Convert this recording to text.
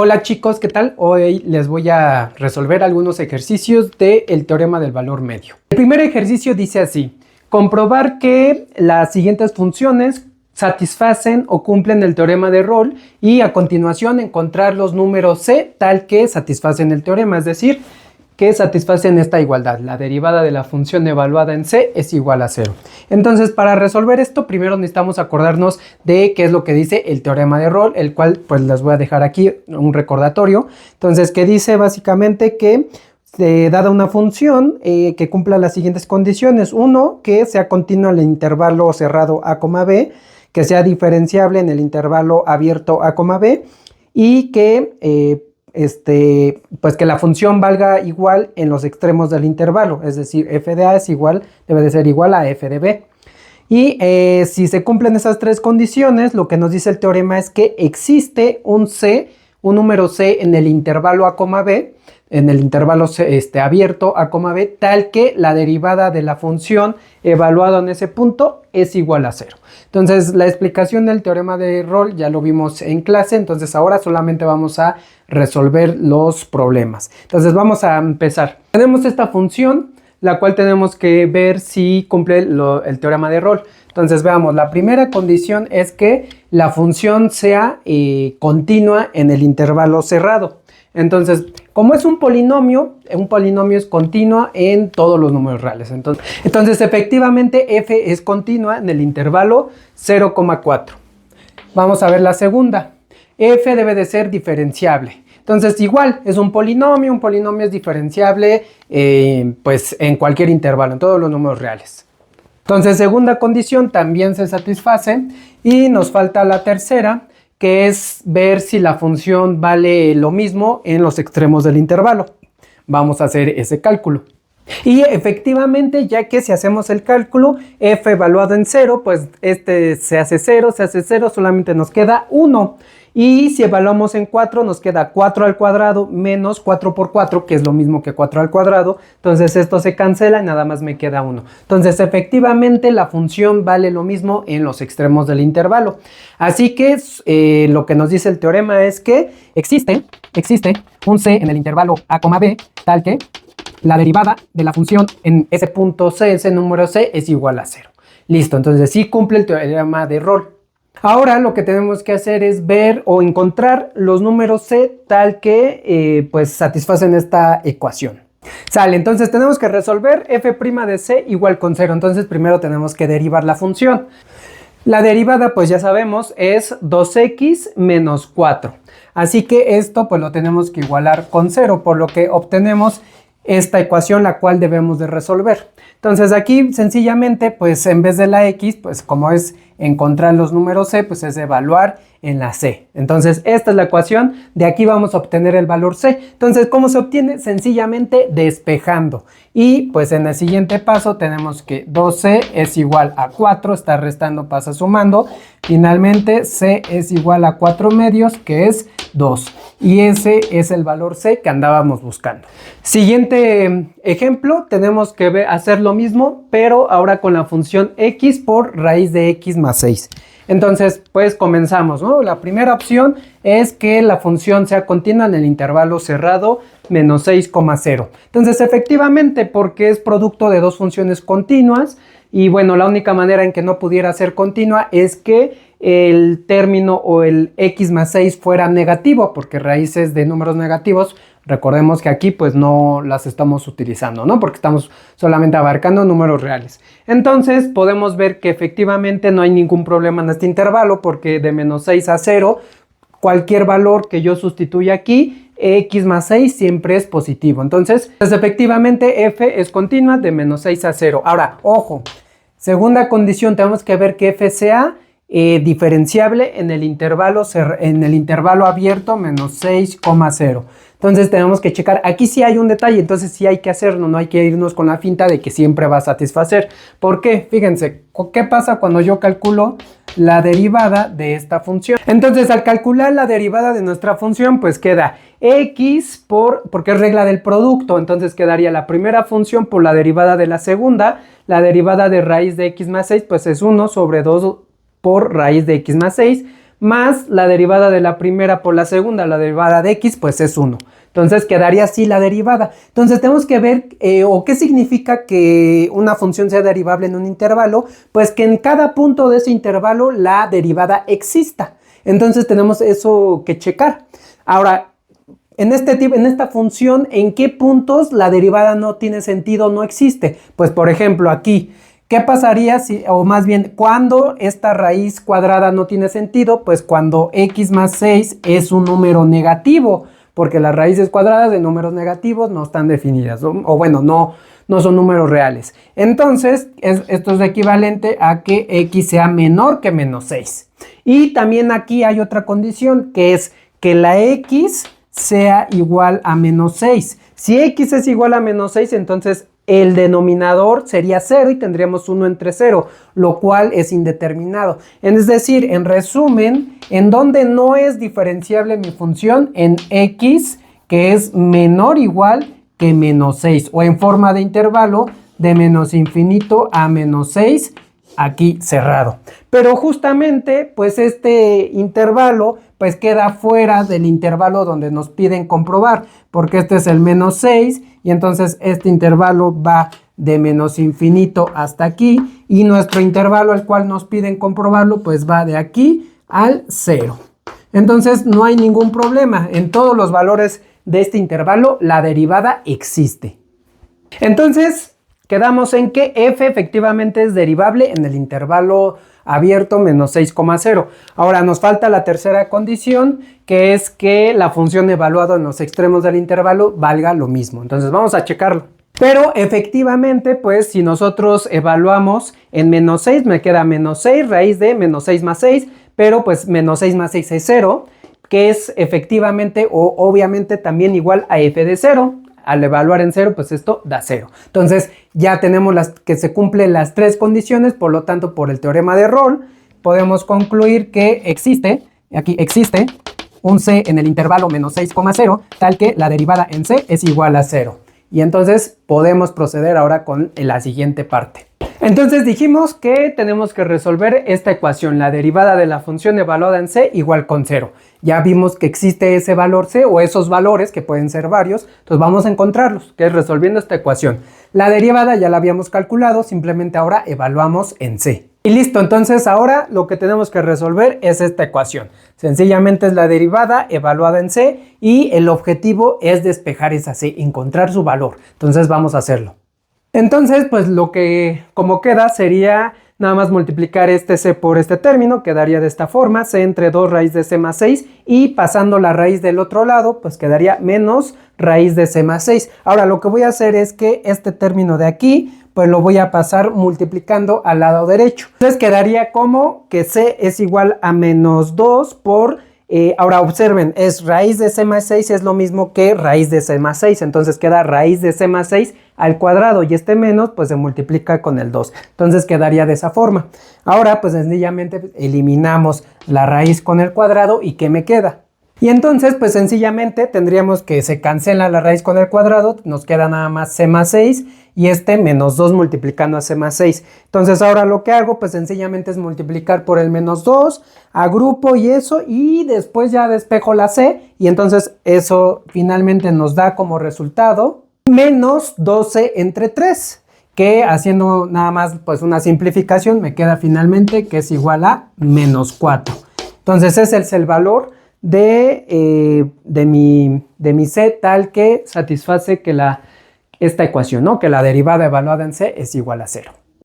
Hola chicos, ¿qué tal? Hoy les voy a resolver algunos ejercicios del teorema del valor medio. El primer ejercicio dice así: comprobar que las siguientes funciones satisfacen o cumplen el teorema de Rolle y a continuación encontrar los números C tal que satisfacen el teorema, es decir, que satisfacen esta igualdad. La derivada de la función evaluada en C es igual a 0. Entonces, para resolver esto, primero necesitamos acordarnos de qué es lo que dice el teorema de Rolle, el cual pues les voy a dejar aquí un recordatorio. Entonces, que dice básicamente que dada una función que cumpla las siguientes condiciones. Uno, que sea continua en el intervalo cerrado a, b, que sea diferenciable en el intervalo abierto a, b, y que pues que la función valga igual en los extremos del intervalo, es decir, f de a debe de ser igual a f de b. Y si se cumplen esas tres condiciones, lo que nos dice el teorema es que existe un número C en el intervalo a, b, en el intervalo abierto a, b, tal que la derivada de la función evaluada en ese punto es igual a 0. Entonces, la explicación del teorema de Rolle ya lo vimos en clase, entonces ahora solamente vamos a resolver los problemas. Entonces, vamos a empezar. Tenemos esta función, la cual tenemos que ver si cumple el teorema de Rolle. Entonces, veamos, la primera condición es que la función sea continua en el intervalo cerrado. Entonces, como es un polinomio es continuo en todos los números reales. Entonces, efectivamente, f es continua en el intervalo 0,4. Vamos a ver la segunda. F debe de ser diferenciable. Entonces, igual, es un polinomio es diferenciable pues en cualquier intervalo, en todos los números reales. Entonces, segunda condición también se satisface y nos falta la tercera, que es ver si la función vale lo mismo en los extremos del intervalo. Vamos a hacer ese cálculo. Y efectivamente, ya que si hacemos el cálculo, f evaluado en 0, pues se hace 0, solamente nos queda 1. Y si evaluamos en 4, nos queda 4 al cuadrado menos 4 por 4, que es lo mismo que 4 al cuadrado. Entonces esto se cancela y nada más me queda 1. Entonces efectivamente la función vale lo mismo en los extremos del intervalo. Así que lo que nos dice el teorema es que existe un C en el intervalo a, b, tal que la derivada de la función en ese punto C, ese número C, es igual a 0. Listo, entonces sí cumple el teorema de Rolle. Ahora lo que tenemos que hacer es ver o encontrar los números C tal que pues satisfacen esta ecuación. Sale, entonces tenemos que resolver f' de C igual con 0. Entonces primero tenemos que derivar la función. La derivada pues ya sabemos es 2x menos 4. Así que esto pues lo tenemos que igualar con 0, por lo que obtenemos esta ecuación, la cual debemos de resolver. Entonces aquí sencillamente pues en vez de la x, pues como es encontrar los números C, pues es evaluar en la C. Entonces esta es la ecuación, de aquí vamos a obtener el valor C. Entonces, ¿cómo se obtiene? Sencillamente despejando. Y pues en el siguiente paso tenemos que 2C es igual a 4, está restando, pasa sumando. Finalmente C es igual a 4 medios, que es 2. Y ese es el valor C que andábamos buscando. Siguiente ejemplo, tenemos que hacer lo mismo, pero ahora con la función x por raíz de x más 6. Entonces, pues comenzamos, ¿no? La primera opción es que la función sea continua en el intervalo cerrado menos 6,0. Entonces, efectivamente, porque es producto de dos funciones continuas, y bueno, la única manera en que no pudiera ser continua es que el término o el x más 6 fuera negativo, porque raíces de números negativos, recordemos que aquí pues no las estamos utilizando, ¿no? Porque estamos solamente abarcando números reales. Entonces podemos ver que efectivamente no hay ningún problema en este intervalo, porque de menos 6 a 0, cualquier valor que yo sustituya aquí, x más 6 siempre es positivo. Entonces, pues efectivamente f es continua de menos 6 a 0. Ahora, ojo, segunda condición, tenemos que ver que f sea diferenciable en el intervalo abierto menos 6,0. Entonces tenemos que checar, aquí sí hay un detalle, entonces sí hay que hacerlo, no hay que irnos con la finta de que siempre va a satisfacer. ¿Por qué? Fíjense, ¿qué pasa cuando yo calculo la derivada de esta función? Entonces al calcular la derivada de nuestra función, pues queda x porque es regla del producto, entonces quedaría la primera función por la derivada de la segunda, la derivada de raíz de x más 6, pues es 1 sobre 2 por raíz de x más 6, más la derivada de la primera por la segunda, la derivada de x, pues es 1. Entonces quedaría así la derivada. Entonces tenemos que ver o qué significa que una función sea derivable en un intervalo. Pues que en cada punto de ese intervalo la derivada exista. Entonces tenemos eso que checar. Ahora, en esta función, ¿en qué puntos la derivada no tiene sentido, no existe? Pues por ejemplo aquí, ¿qué pasaría si, o más bien, cuando esta raíz cuadrada no tiene sentido? Pues cuando x más 6 es un número negativo, porque las raíces cuadradas de números negativos no están definidas, o bueno, no son números reales. Entonces, esto es equivalente a que x sea menor que menos 6. Y también aquí hay otra condición, que es que la x sea igual a menos 6. Si x es igual a menos 6, entonces el denominador sería 0 y tendríamos 1 entre 0, lo cual es indeterminado. Es decir, en resumen, en donde no es diferenciable mi función, en x, que es menor o igual que menos 6, o en forma de intervalo de menos infinito a menos 6, aquí cerrado. Pero justamente, pues este intervalo pues queda fuera del intervalo donde nos piden comprobar, porque este es el menos 6 y entonces este intervalo va de menos infinito hasta aquí y nuestro intervalo al cual nos piden comprobarlo pues va de aquí al 0. Entonces no hay ningún problema, en todos los valores de este intervalo la derivada existe. Entonces quedamos en que f efectivamente es derivable en el intervalo abierto menos 6,0. Ahora nos falta la tercera condición, que es que la función evaluada en los extremos del intervalo valga lo mismo. Entonces vamos a checarlo. Pero efectivamente, pues si nosotros evaluamos en menos 6, me queda menos 6 raíz de menos 6 más 6, pero pues menos 6 más 6 es 0, que es efectivamente o obviamente también igual a f de 0. Al evaluar en 0, pues esto da 0. Entonces ya tenemos que se cumplen las tres condiciones, por lo tanto, por el teorema de Rolle, podemos concluir que existe un c en el intervalo menos 6,0, tal que la derivada en c es igual a 0. Y entonces podemos proceder ahora con la siguiente parte. Entonces dijimos que tenemos que resolver esta ecuación, la derivada de la función evaluada en c igual con 0. Ya vimos que existe ese valor c o esos valores que pueden ser varios, entonces vamos a encontrarlos, que es resolviendo esta ecuación. La derivada ya la habíamos calculado, simplemente ahora evaluamos en c. Y listo, entonces ahora lo que tenemos que resolver es esta ecuación. Sencillamente es la derivada evaluada en c y el objetivo es despejar esa c, encontrar su valor. Entonces vamos a hacerlo. Entonces, pues lo que como queda sería nada más multiplicar este c por este término, quedaría de esta forma, c entre 2 raíz de c más 6 y pasando la raíz del otro lado, pues quedaría menos raíz de c más 6. Ahora lo que voy a hacer es que este término de aquí, pues lo voy a pasar multiplicando al lado derecho. Entonces quedaría como que c es igual a menos 2 por... ahora observen, es raíz de c más 6 es lo mismo que raíz de c más 6, entonces queda raíz de c más 6 al cuadrado y este menos pues se multiplica con el 2, entonces quedaría de esa forma. Ahora pues sencillamente eliminamos la raíz con el cuadrado y ¿qué me queda? Y entonces pues sencillamente tendríamos que se cancela la raíz con el cuadrado, nos queda nada más c más 6 y este menos 2 multiplicando a c más 6. Entonces ahora lo que hago pues sencillamente es multiplicar por el menos 2, agrupo y eso y después ya despejo la c y entonces eso finalmente nos da como resultado menos 12 entre 3. Que haciendo nada más pues una simplificación me queda finalmente que es igual a menos 4. Entonces ese es el valor de mi c tal que satisface que esta ecuación, ¿no? Que la derivada evaluada en c es igual a 0.